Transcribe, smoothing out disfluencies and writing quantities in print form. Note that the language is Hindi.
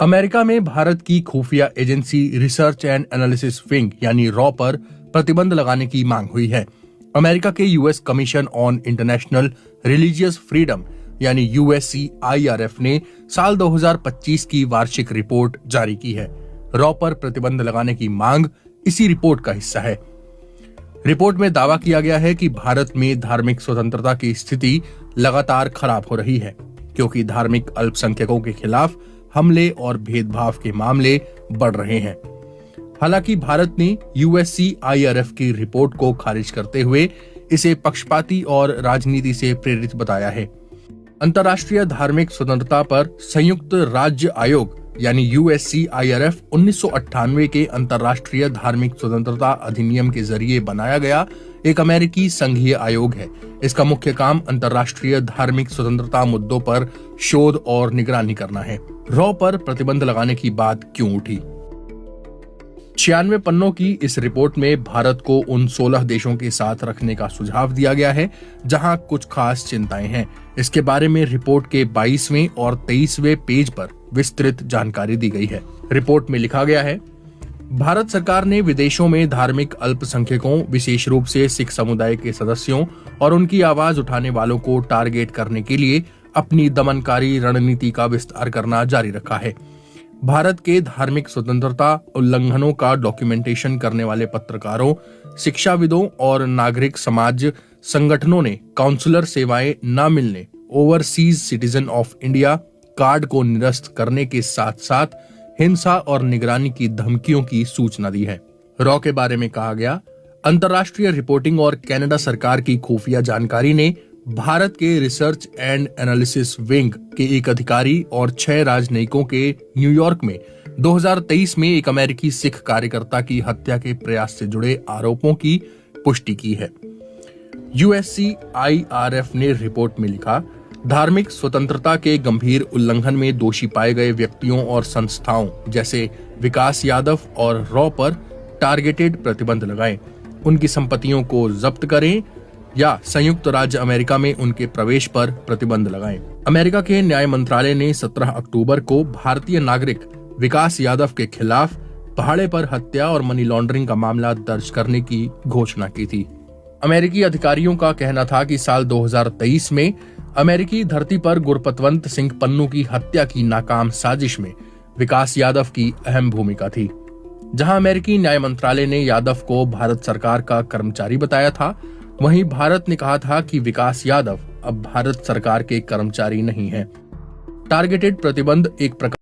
अमेरिका में भारत की खुफिया agency research and analysis wing यानी रॉ पर प्रतिबंध लगाने की मांग हुई है। अमेरिका के US commission on international religious freedom यानी यूएससीआईआरएफ ने साल 2025 की वार्षिक रिपोर्ट जारी की है। रॉ पर प्रतिबंध लगाने की मांग इसी रिपोर्ट का हिस्सा है। रिपोर्ट में दावा किया गया है कि भारत में धार्मिक स्वतंत्रता की स्थिति लगातार खराब हो रही है, क्योंकि धार्मिक अल्पसंख्यकों के खिलाफ हमले और भेदभाव के मामले बढ़ रहे हैं। हालांकि भारत ने यूएससीआईआरएफ की रिपोर्ट को खारिज करते हुए इसे पक्षपाती और राजनीति से प्रेरित बताया है। अंतर्राष्ट्रीय धार्मिक स्वतंत्रता पर संयुक्त राज्य आयोग यानी यूएससीआईआरएफ 1998 के अंतर्राष्ट्रीय धार्मिक स्वतंत्रता अधिनियम के जरिए बनाया गया एक अमेरिकी संघीय आयोग है। इसका मुख्य काम अंतर्राष्ट्रीय धार्मिक स्वतंत्रता मुद्दों पर शोध और निगरानी करना है। रॉ पर प्रतिबंध लगाने की बात क्यों उठी? 96 पन्नों की इस रिपोर्ट में भारत को उन 16 देशों के साथ रखने का सुझाव दिया गया है जहां कुछ खास चिंताएं हैं। इसके बारे में रिपोर्ट के 22वें और 23वें पेज पर विस्तृत जानकारी दी गई है। रिपोर्ट में लिखा गया है, भारत सरकार ने विदेशों में धार्मिक अल्पसंख्यकों, विशेष रूप से सिख समुदाय के सदस्यों और उनकी आवाज उठाने वालों को टारगेट करने के लिए अपनी दमनकारी रणनीति का विस्तार करना जारी रखा है। भारत के धार्मिक स्वतंत्रता उल्लंघनों का डॉक्यूमेंटेशन करने वाले पत्रकारों, शिक्षाविदों और नागरिक समाज संगठनों ने काउंसलर सेवाएं न मिलने, overseas citizen of India card को निरस्त करने के साथ साथ हिंसा और निगरानी की धमकियों की सूचना दी है। रॉ के बारे में कहा गया, अंतर्राष्ट्रीय रिपोर्टिंग और कनाडा सरकार की खुफिया जानकारी ने भारत के रिसर्च एंड एनालिसिस विंग के एक अधिकारी और 6 राजनयिकों के न्यूयॉर्क में 2023 में एक अमेरिकी सिख कार्यकर्ता की हत्या के प्रयास से जुड़े आरोपों की पुष्टि की है। यूएससीआईआरएफ ने रिपोर्ट में लिखा, धार्मिक स्वतंत्रता के गंभीर उल्लंघन में दोषी पाए गए व्यक्तियों और संस्थाओं जैसे विकास यादव और रॉ पर टारगेटेड प्रतिबंध लगाएं, उनकी संपत्तियों को जब्त करें या संयुक्त राज्य अमेरिका में उनके प्रवेश पर प्रतिबंध लगाएं। अमेरिका के न्याय मंत्रालय ने 17 अक्टूबर को भारतीय नागरिक विकास यादव के खिलाफ पहाड़े पर हत्या और मनी लॉन्ड्रिंग का मामला दर्ज करने की घोषणा की थी। अमेरिकी अधिकारियों का कहना था कि साल 2023 में अमेरिकी धरती पर गुरपतवंत सिंह पन्नू की हत्या की नाकाम साजिश में विकास यादव की अहम भूमिका थी। जहां अमेरिकी न्याय मंत्रालय ने यादव को भारत सरकार का कर्मचारी बताया था, वहीं भारत ने कहा था कि विकास यादव अब भारत सरकार के कर्मचारी नहीं हैं। टारगेटेड प्रतिबंध एक प्रकार